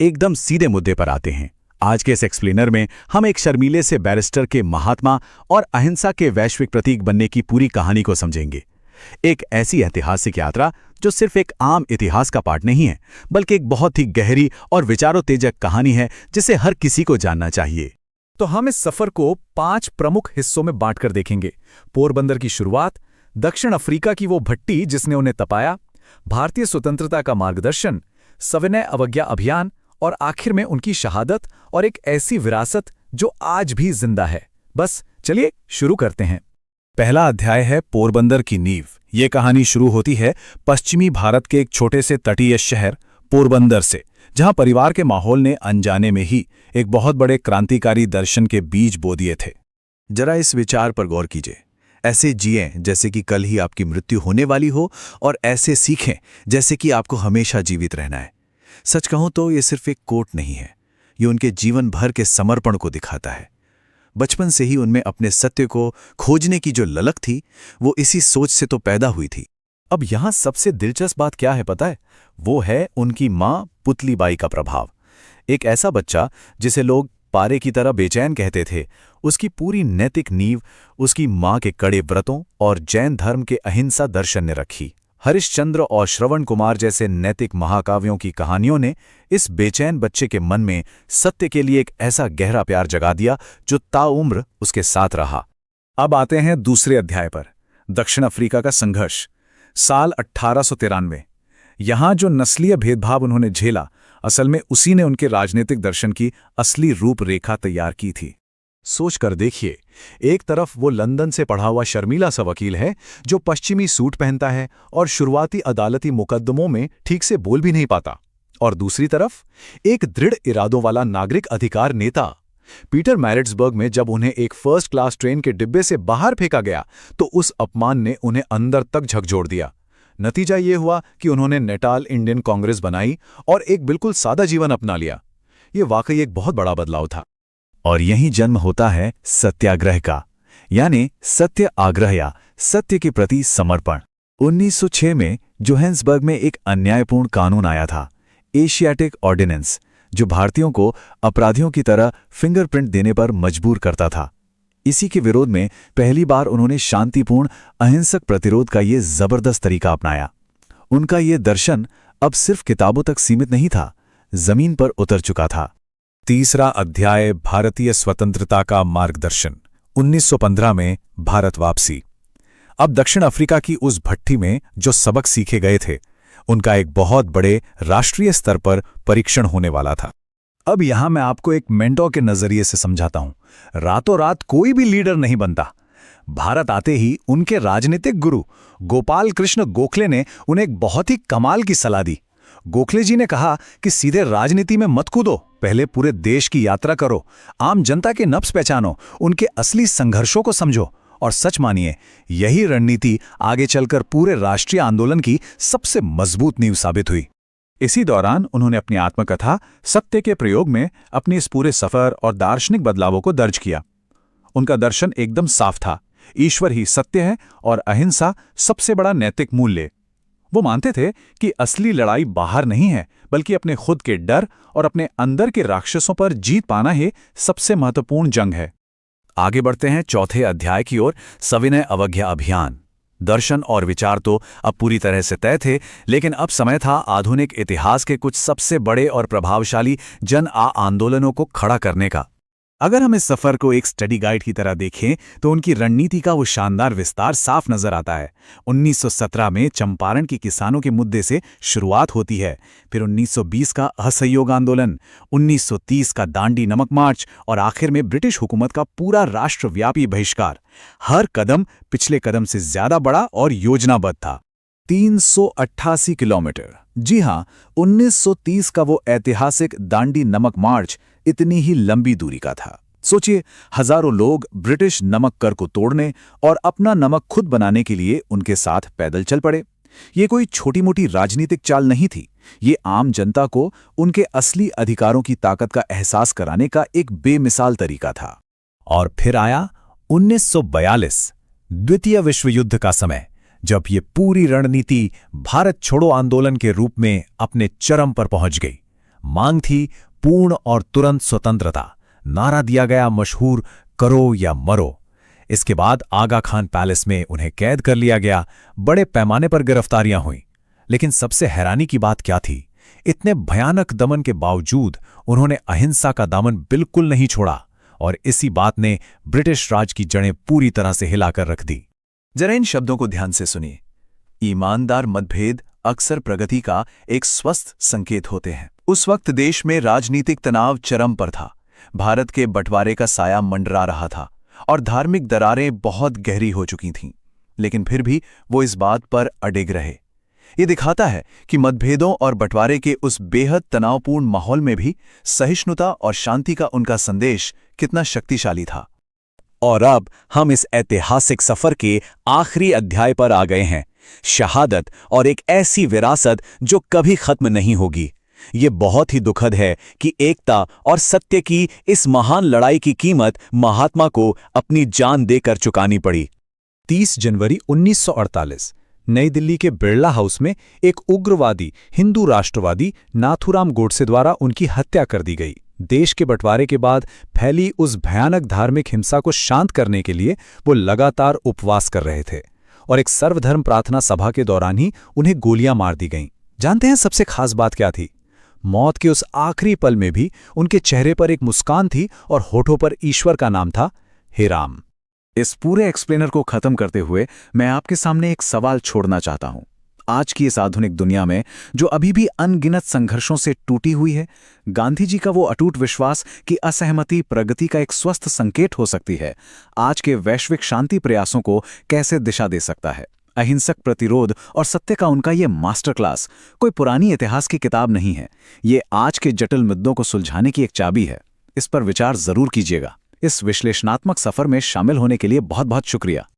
एकदम सीधे मुद्दे पर आते हैं। आज के इस एक्सप्लेनर में हम एक शर्मीले से बैरिस्टर के महात्मा और अहिंसा के वैश्विक प्रतीक बनने की पूरी कहानी को समझेंगे। एक ऐसी ऐतिहासिक यात्रा जो सिर्फ एक आम इतिहास का पार्ट नहीं है, बल्कि एक बहुत ही गहरी और विचारोत्तेजक कहानी है जिसे हर किसी को जानना चाहिए। तो हम इस सफर को 5 प्रमुख हिस्सों में बांटकर देखेंगे। पोरबंदर की शुरुआत, दक्षिण अफ्रीका की वो भट्टी जिसने उन्हें तपाया, भारतीय स्वतंत्रता का मार्गदर्शन, सविनय अवज्ञा अभियान और आखिर में उनकी शहादत और एक ऐसी विरासत जो आज भी जिंदा है। बस चलिए शुरू करते हैं। पहला अध्याय है पोरबंदर की नींव। ये कहानी शुरू होती है पश्चिमी भारत के एक छोटे से तटीय शहर पोरबंदर से, जहां परिवार के माहौल ने अनजाने में ही एक बहुत बड़े क्रांतिकारी दर्शन के बीज बो दिए थे। जरा इस विचार पर गौर कीजिए। ऐसे जिएं जैसे कि कल ही आपकी मृत्यु होने वाली हो, और ऐसे सीखें जैसे कि आपको हमेशा जीवित रहना है। सच कहूं तो ये सिर्फ एक कोट नहीं है, ये उनके जीवन भर के समर्पण को दिखाता है। बचपन से ही उनमें अपने सत्य को खोजने की जो ललक थी, वो इसी सोच से तो पैदा हुई थी। अब यहां सबसे दिलचस्प बात क्या है पता है? वो है उनकी मां पुतलीबाई का प्रभाव। एक ऐसा बच्चा जिसे लोग पारे की तरह बेचैन कहते थे, उसकी पूरी नैतिक नींव उसकी मां के कड़े व्रतों और जैन धर्म के अहिंसा दर्शन ने रखी। हरिश्चंद्र और श्रवण कुमार जैसे नैतिक महाकाव्यों की कहानियों ने इस बेचैन बच्चे के मन में सत्य के लिए एक ऐसा गहरा प्यार जगा दिया जो ताउम्र उसके साथ रहा। अब आते हैं दूसरे अध्याय पर, दक्षिण अफ्रीका का संघर्ष, साल 1893। यहां जो नस्लीय भेदभाव उन्होंने झेला, असल में उसी ने उनके राजनीतिक दर्शन की असली रूपरेखा तैयार की थी। सोच कर देखिए, एक तरफ वो लंदन से पढ़ा हुआ शर्मीला सा वकील है जो पश्चिमी सूट पहनता है और शुरुआती अदालती मुकदमों में ठीक से बोल भी नहीं पाता, और दूसरी तरफ एक दृढ़ इरादों वाला नागरिक अधिकार नेता। पीटर मैरिट्सबर्ग में जब उन्हें एक फर्स्ट क्लास ट्रेन के डिब्बे से बाहर फेंका गया तो उस अपमान ने उन्हें अंदर तक झकझोर दिया। नतीजा ये हुआ कि उन्होंने नेटाल इंडियन कांग्रेस बनाई और एक बिल्कुल सादा जीवन अपना लिया। ये वाकई एक बहुत बड़ा बदलाव था। और यही जन्म होता है सत्याग्रह का, यानी सत्य आग्रह या सत्य के प्रति समर्पण। 1906 में जोहान्सबर्ग में एक अन्यायपूर्ण कानून आया था, एशियाटिक ऑर्डिनेंस, जो भारतीयों को अपराधियों की तरह फिंगरप्रिंट देने पर मजबूर करता था। इसी के विरोध में पहली बार उन्होंने शांतिपूर्ण अहिंसक प्रतिरोध का ये जबरदस्त तरीका अपनाया। उनका ये दर्शन अब सिर्फ किताबों तक सीमित नहीं था, जमीन पर उतर चुका था। तीसरा अध्याय, भारतीय स्वतंत्रता का मार्गदर्शन। 1915 में भारत वापसी। अब दक्षिण अफ्रीका की उस भट्टी में जो सबक सीखे गए थे, उनका एक बहुत बड़े राष्ट्रीय स्तर पर परीक्षण होने वाला था। अब यहां मैं आपको एक मेंटोर के नजरिए से समझाता हूं। रातों रात कोई भी लीडर नहीं बनता। भारत आते ही उनके राजनीतिक गुरु गोपाल कृष्ण गोखले ने उन्हें एक बहुत ही कमाल की सलाह दी। गोखले जी ने कहा कि सीधे राजनीति में मत कूदो, पहले पूरे देश की यात्रा करो, आम जनता के नब्ज पहचानो, उनके असली संघर्षों को समझो, और सच मानिए यही रणनीति आगे चलकर पूरे राष्ट्रीय आंदोलन की सबसे मजबूत नींव साबित हुई। इसी दौरान उन्होंने अपनी आत्मकथा सत्य के प्रयोग में अपने इस पूरे सफर और दार्शनिक बदलावों को दर्ज किया। उनका दर्शन एकदम साफ था, ईश्वर ही सत्य है और अहिंसा सबसे बड़ा नैतिक मूल्य। वो मानते थे कि असली लड़ाई बाहर नहीं है, बल्कि अपने खुद के डर और अपने अंदर के राक्षसों पर जीत पाना ही सबसे महत्वपूर्ण जंग है। आगे बढ़ते हैं चौथे अध्याय की ओर, सविनय अवज्ञा अभियान। दर्शन और विचार तो अब पूरी तरह से तय थे, लेकिन अब समय था आधुनिक इतिहास के कुछ सबसे बड़े और प्रभावशाली जन आंदोलनों को खड़ा करने का। अगर हम इस सफर को एक स्टडी गाइड की तरह देखें तो उनकी रणनीति का वो शानदार विस्तार साफ नजर आता है। 1917 में चंपारण की किसानों के मुद्दे से शुरुआत होती है, फिर 1920 का असहयोग आंदोलन, 1930 का दांडी नमक मार्च और आखिर में ब्रिटिश हुकूमत का पूरा राष्ट्रव्यापी बहिष्कार। हर कदम पिछले कदम से ज्यादा बड़ा और योजनाबद्ध था। 388 किलोमीटर, जी हां, 1930 का वो ऐतिहासिक दांडी नमक मार्च इतनी ही लंबी दूरी का था। सोचिए, हजारों लोग ब्रिटिश नमक कर को तोड़ने और अपना नमक खुद बनाने के लिए उनके साथ पैदल चल पड़े। ये कोई छोटी मोटी राजनीतिक चाल नहीं थी, ये आम जनता को उनके असली अधिकारों की ताकत का एहसास कराने का एक बेमिसाल तरीका था। और फिर आया 1942, द्वितीय विश्व युद्ध का समय, जब ये पूरी रणनीति भारत छोड़ो आंदोलन के रूप में अपने चरम पर पहुंच गई। मांग थी पूर्ण और तुरंत स्वतंत्रता। नारा दिया गया मशहूर करो या मरो। इसके बाद आगा खान पैलेस में उन्हें कैद कर लिया गया। बड़े पैमाने पर गिरफ्तारियां हुईं। लेकिन सबसे हैरानी की बात क्या थी? इतने भयानक दमन के बावजूद उन्होंने अहिंसा का दामन बिल्कुल नहीं छोड़ा और इसी बात ने ब्रिटिश राज की जड़ें पूरी तरह से हिलाकर रख दी। जरा इन शब्दों को ध्यान से सुनिए। ईमानदार मतभेद अक्सर प्रगति का एक स्वस्थ संकेत होते हैं। उस वक्त देश में राजनीतिक तनाव चरम पर था। भारत के बंटवारे का साया मंडरा रहा था और धार्मिक दरारें बहुत गहरी हो चुकी थीं। लेकिन फिर भी वो इस बात पर अडिग रहे। ये दिखाता है कि मतभेदों और बंटवारे के उस बेहद तनावपूर्ण माहौल में भी सहिष्णुता और शांति का उनका संदेश कितना शक्तिशाली था। और अब हम इस ऐतिहासिक सफर के आखिरी अध्याय पर आ गए हैं, शहादत और एक ऐसी विरासत जो कभी खत्म नहीं होगी। ये बहुत ही दुखद है कि एकता और सत्य की इस महान लड़ाई की कीमत महात्मा को अपनी जान देकर चुकानी पड़ी। 30 जनवरी 1948 नई दिल्ली के बिरला हाउस में एक उग्रवादी हिंदू राष्ट्रवादी नाथूराम गोडसे द्वारा उनकी हत्या कर दी गई। देश के बंटवारे के बाद फैली उस भयानक धार्मिक हिंसा को शांत करने के लिए वो लगातार उपवास कर रहे थे और एक सर्वधर्म प्रार्थना सभा के दौरान ही उन्हें गोलियां मार दी गईं। जानते हैं सबसे खास बात क्या थी? मौत के उस आखिरी पल में भी उनके चेहरे पर एक मुस्कान थी और होठों पर ईश्वर का नाम था, हे राम। इस पूरे एक्सप्लेनर को खत्म करते हुए मैं आपके सामने एक सवाल छोड़ना चाहता हूं। आज की इस आधुनिक दुनिया में जो अभी भी अनगिनत संघर्षों से टूटी हुई है, गांधी जी का वो अटूट विश्वास कि असहमति प्रगति का एक स्वस्थ संकेत हो सकती है, आज के वैश्विक शांति प्रयासों को कैसे दिशा दे सकता है? अहिंसक प्रतिरोध और सत्य का उनका ये मास्टर क्लास कोई पुरानी इतिहास की किताब नहीं है। ये आज के जटिल मुद्दों को सुलझाने की एक चाबी है। इस पर विचार जरूर कीजिएगा। इस विश्लेषणात्मक सफर में शामिल होने के लिए बहुत बहुत शुक्रिया।